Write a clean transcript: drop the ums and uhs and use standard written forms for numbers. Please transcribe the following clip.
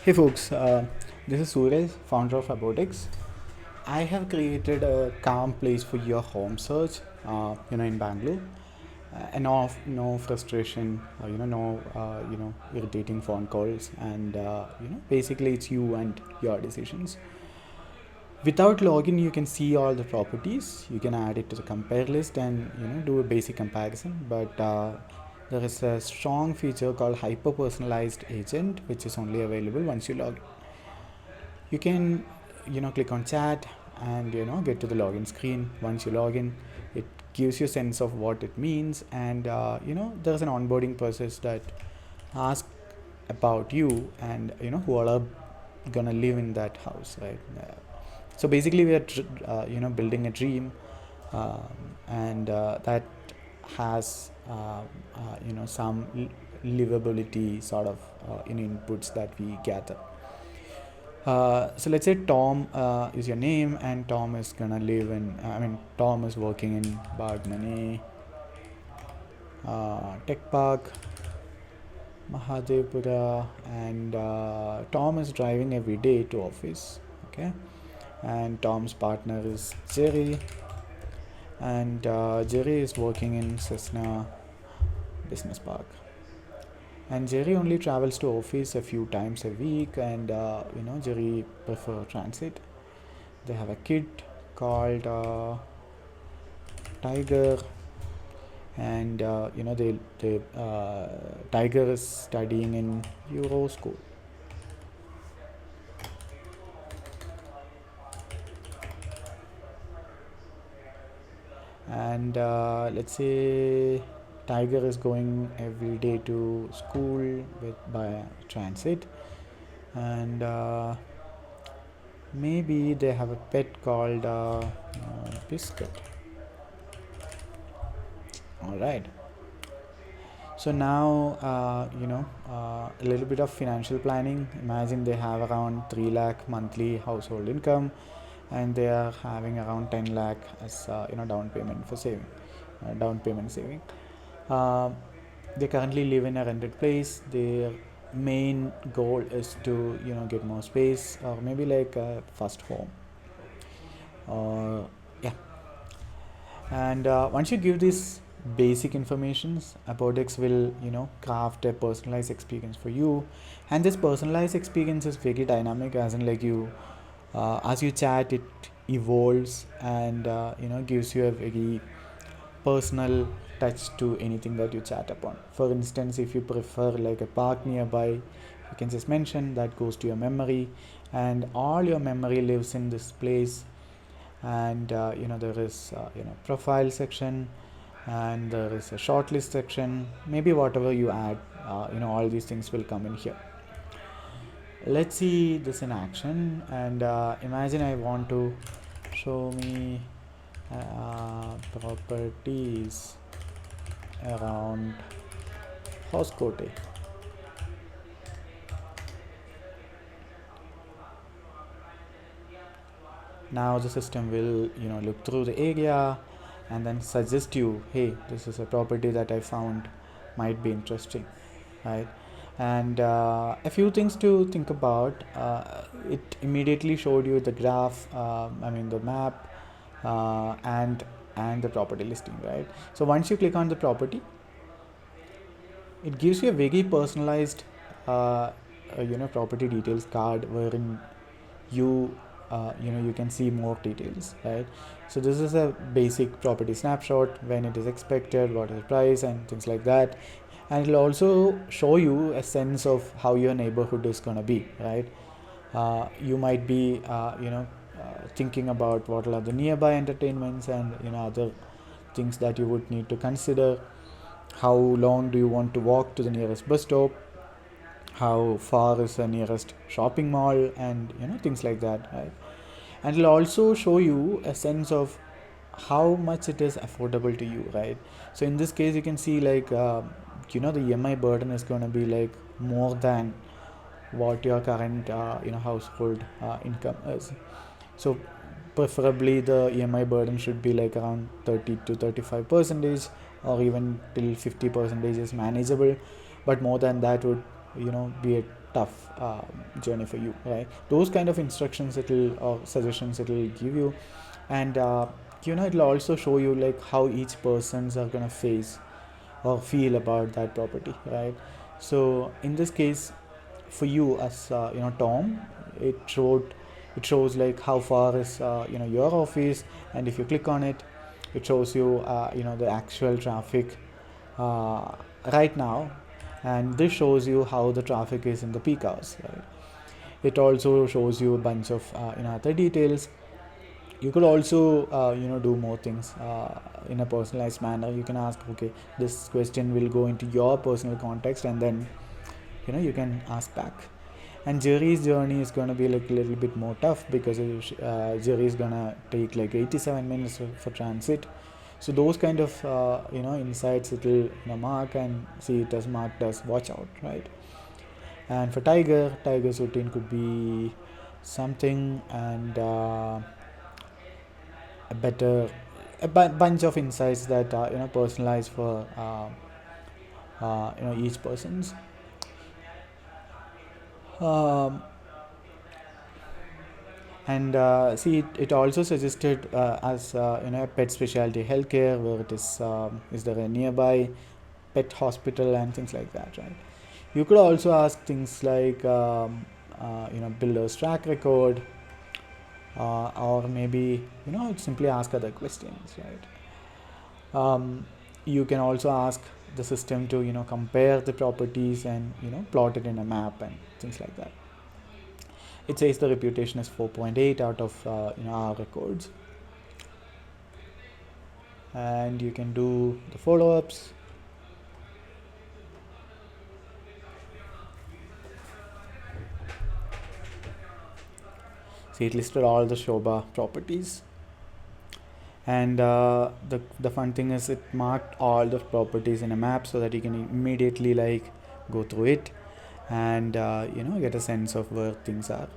Hey folks, this is Suraj, founder of Abodex. I have created a calm place for your home search, in Bangalore, and no frustration, no irritating phone calls, and basically it's you and your decisions. Without login, you can see all the properties. You can add it to the compare list and do a basic comparison. But there is a strong feature called hyper personalized agent, which is only available once you log in. You can click on chat and get to the login screen. Once you log in, it gives you a sense of what it means, and there's an onboarding process that asks about you and who all are gonna live in that house, right? So basically we are building a dream, and that has some livability sort of in inputs that we gather. So let's say Tom is your name, and Tom is gonna live in. Tom is working in Bagmani Tech Park, Mahadevpura, and Tom is driving every day to office. Okay, and Tom's partner is Jerry, and Jerry is working in Cessna Business Park. And Jerry only travels to office a few times a week, and Jerry prefer transit. They have a kid called Tiger, and Tiger is studying in Euro school. And let's say Tiger is going every day to school by transit, and maybe they have a pet called Biscuit. All right. So now, a little bit of financial planning. Imagine they have around 3 lakh monthly household income, and they are having around 10 lakh as down payment saving. Uh, they currently live in a rented place. Their main goal is to get more space, or maybe like a first home. Yeah. And once you give these basic informations, Abodex will craft a personalized experience for you. And this personalized experience is very dynamic, as in like you as you chat, it evolves, and gives you a very personal touch to anything that you chat upon. For instance, if you prefer like a park nearby, you can just mention that, goes to your memory, and all your memory lives in this place. And there is profile section, and there is a shortlist section. Maybe whatever you add, all these things will come in here. Let's see this in action, and imagine I want to show me properties around Hoskote. Now the system will look through the area and then suggest you, hey, this is a property that I found might be interesting, right? And a few things to think about. It immediately showed you the graph, the map, and the property listing, right? So once you click on the property, it gives you a very personalized property details card, wherein you you can see more details, right? So this is a basic property snapshot: when it is expected, what is the price, and things like that. And it'll also show you a sense of how your neighborhood is going to be, right? You might be thinking about what are the nearby entertainments, and other things that you would need to consider. How long do you want to walk to the nearest bus stop? How far is the nearest shopping mall? And things like that, right? And it'll also show you a sense of how much it is affordable to you, right? So in this case, you can see like the EMI burden is going to be like more than what your current household income is. So preferably the EMI burden should be like around 30 to 35 percentage, or even till 50 percentage is manageable. But more than that would be a tough journey for you, right? Those kind of instructions it'll or suggestions it'll give you. And it'll also show you like how each persons are gonna face or feel about that property, right? So in this case, for you as Tom, it showed it shows like how far is your office, and if you click on it, it shows you the actual traffic uh, right now, and this shows you how the traffic is in the peak hours, right? It also shows you a bunch of other details. You could also do more things in a personalized manner. You can ask, okay, this question will go into your personal context, and then you can ask back. And Jerry's journey is going to be like a little bit more tough, because Jerry is going to take like 87 minutes for transit. So those kind of insights it will mark, and see it as marked as watch out, right? And for Tiger's routine could be something, and a better bunch of insights that are personalized for each person's. um, and see it also suggested as a pet specialty healthcare, where it is there a nearby pet hospital and things like that, right? You could also ask things like builder's track record, or maybe simply ask other questions, right? You can also ask the system to compare the properties and plot it in a map and things like that. It says the reputation is 4.8 out of our records, and you can do the follow-ups. See, it listed all the Shobha properties, and the fun thing is it marked all the properties in a map, so that you can immediately like go through it and get a sense of where things are.